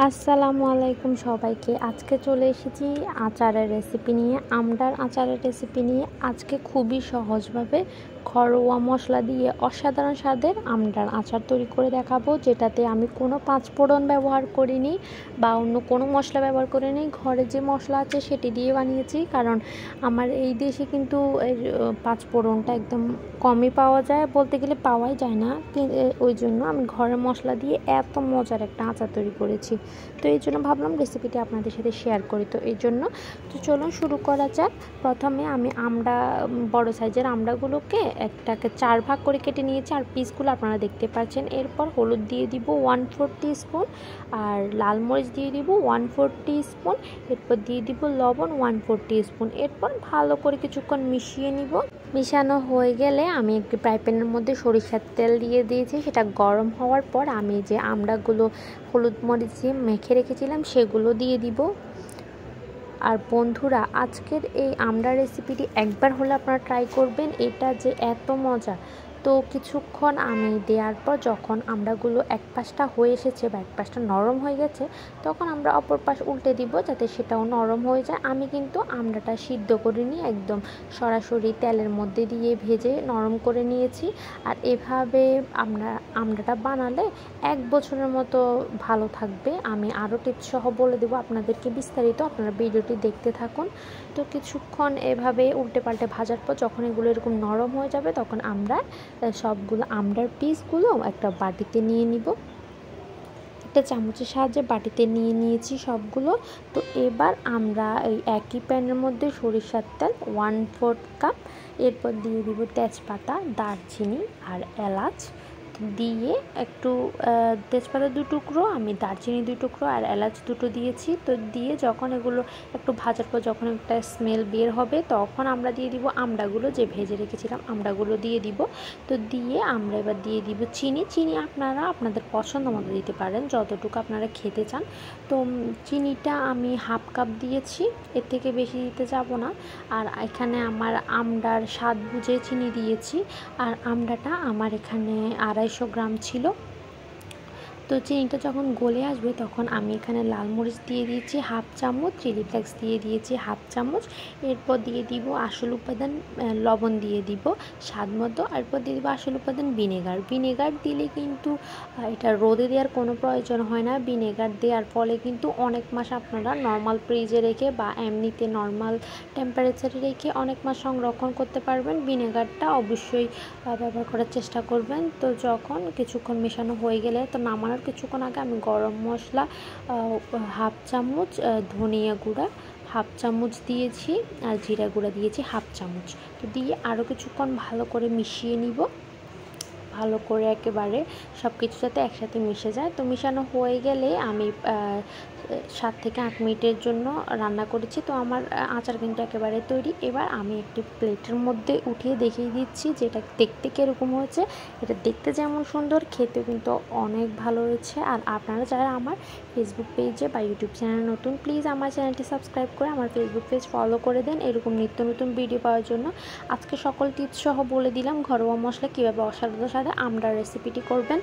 আসসালামু আলাইকুম সবাইকে। আজকে চলে এসেছি আচারের রেসিপি নিয়ে, আমড়ার আচারের রেসিপি নিয়ে। আজকে খুবই সহজভাবে ঘরোয়া মশলা দিয়ে অসাধারণ স্বাদের আমড়ার আচার তৈরি করে দেখাবো, যেটাতে আমি কোনো পাঁচফোড়ন ব্যবহার করিনি বা অন্য কোনো মশলা ব্যবহার করিনি। ঘরে যে মশলা আছে সেটি দিয়ে বানিয়েছি, কারণ আমার এই দেশে কিন্তু এর পাঁচফোড়নটা একদম কমই পাওয়া যায়, বলতে গেলে পাওয়াই যায় না। ওই জন্য আমি ঘরের মশলা দিয়ে এত মজার একটা আচার তৈরি করেছি। তো এই জন্য ভাবলাম রেসিপিটি আপনাদের সাথে শেয়ার করি। তো এই জন্য চলুন শুরু করা যাক। প্রথমে আমি আমড়া, বড় সাইজের আমড়াগুলোকে একটাকে 4 ভাগ করে কেটে নিয়েছি, আর পিসগুলো আপনারা দেখতে পাচ্ছেন। এরপর হলুদ দিয়ে দিব 1/4 টিস্পুন, আর লাল মরিচ দিয়ে দিব 1/4 টিস্পুন, এরপর দিয়ে দিব লবণ 1/4 টিস্পুন। এরপর ভালো করে কিছুক্ষণ মিশিয়ে নিব। মিশানো হয়ে গেলে আমি একটি ফ্রাই প্যানের মধ্যে সরিষার তেল দিয়ে দিয়েছি। সেটা গরম হওয়ার পর আমি যে আমড়াগুলো হলুদ মরিচ দিয়ে মেখে রেখেছিলাম সেগুলো দিয়ে দিব। আর বন্ধুরা, আজকের এই আমড়া রেসিপিটি একবার হলে আপনারা ট্রাই করবেন, এটা যে এত মজা। তো কিছুক্ষণ আমি দেওয়ার পর যখন আমড়াগুলো এক পাশটা হয়ে এসেছে বা এক পাশটা নরম হয়ে গেছে, তখন আমরা অপর পাশ উল্টে দিব যাতে সেটাও নরম হয়ে যায়। আমি কিন্তু আমড়াটা সিদ্ধ করিনি, একদম সরাসরি তেলের মধ্যে দিয়ে ভেজে নরম করে নিয়েছি। আর এভাবে আমড়াটা বানালে 1 বছরের মতো ভালো থাকবে। আমি আরও টিপস সহ বলে দেবো আপনাদেরকে বিস্তারিত, আপনারা ভিডিওটি দেখতে থাকুন। তো কিছুক্ষণ এভাবে উল্টে পাল্টে ভাজার পর যখন এগুলো এরকম নরম হয়ে যাবে, তখন আমরা সবগুলো আমড়ার পিসগুলো একটা বাটিতে নিয়ে নিব। একটা চামচের সাহায্যে বাটিতে নিয়ে নিয়েছি সবগুলো। তো এবার আমরা এই একই প্যানের মধ্যে সরিষার তেল 1/4 কাপ, এরপর দিয়ে দিব তেজপাতা, দারচিনি আর এলাচ দিয়ে একটু তেজপাতা 2 টুকরো, আমি দারচিনি 2 টুকরো আর এলাচ 2টো দিয়েছি। তো দিয়ে যখন এগুলো একটু ভাজার পর যখন একটা স্মেল বের হবে, তখন আমরা দিয়ে দিব আমড়াগুলো, যে ভেজে রেখেছিলাম আমড়াগুলো দিয়ে দিব। তো দিয়ে আমরা এবার দিয়ে দিব চিনি আপনারা আপনাদের পছন্দ মতো দিতে পারেন, যতটুকু আপনারা খেতে চান। তো চিনিটা আমি 1/2 কাপ দিয়েছি, এর থেকে বেশি দিতে যাব না। আর এখানে আমার আমড়ার স্বাদ বুঝে চিনি দিয়েছি। আর আমড়াটা আমার এখানে 250 গ্রাম ছিল। তো চিনিটা যখন গলে আসবে, তখন আমি এখানে লাল মরিচ দিয়ে দিয়েছি 1/2 চামচ, চিলি ফ্লেক্স দিয়ে দিয়েছি 1/2 চামচ, এরপর দিয়ে দিব আসল উপাদান লবণ দিয়ে দিব স্বাদ মতো, এরপর দিয়ে দিব আসল উপাদান ভিনেগার দিলে কিন্তু এটা রোদে দেওয়ার কোনো প্রয়োজন হয় না। ভিনেগার দেওয়ার ফলে কিন্তু অনেক মাস আপনারা নর্মাল ফ্রিজে রেখে বা এমনিতে নর্মাল টেম্পারেচারে রেখে অনেক মাস সংরক্ষণ করতে পারবেন। ভিনেগারটা অবশ্যই ব্যবহার করার চেষ্টা করবেন। তো যখন কিছুক্ষণ মেশানো হয়ে গেলে, তো নামানোর কিছুক্ষণ আগে আমি গরম মশলা 1/2 চামচ, ধনিয়া গুঁড়া 1/2 চামচ দিয়েছি, আর জিরা গুঁড়া দিয়েছি 1/2 চামচ। তো দিয়ে আরও কিছুক্ষণ ভালো করে মিশিয়ে নিব, ভালো করে একেবারে সব কিছু যাতে একসাথে মিশে যায়। তো মিশানো হয়ে গেলে আমি 7 থেকে 8 মিনিটের জন্য রান্না করেছি। তো আমার আচার কিন্তু একেবারে তৈরি। এবার আমি একটি প্লেটের মধ্যে উঠিয়ে দেখিয়ে দিচ্ছি যে এটা দেখতে কীরকম হয়েছে। এটা দেখতে যেমন সুন্দর, খেতেও কিন্তু অনেক ভালো হয়েছে। আর আপনারা যারা আমার ফেসবুক পেজে বা ইউটিউব চ্যানেলে নতুন, প্লিজ আমার চ্যানেলটি সাবস্ক্রাইব করে আমার ফেসবুক পেজ ফলো করে দেন এরকম নিত্য নতুন ভিডিও পাওয়ার জন্য। আজকে সকল টিপস সহ বলে দিলাম ঘরোয়া মশলা কীভাবে অসাধারণ স্বাদে আমড়ার রেসিপিটি করবেন।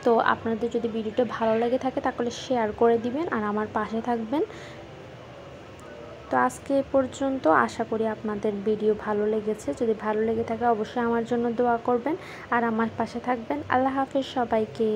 তো আপনাদের যদি ভিডিওটা ভালো লেগে থাকে তাহলে শেয়ার করে দিবেন আর আমার পাশে থাকবেন। তো আজকে এ পর্যন্ত, আশা করি আপনাদের ভিডিও ভালো লেগেছে। যদি ভালো লেগে থাকে অবশ্যই আমার জন্য দোয়া করবেন আর আমার পাশে থাকবেন। আল্লাহ হাফেজ সবাইকে।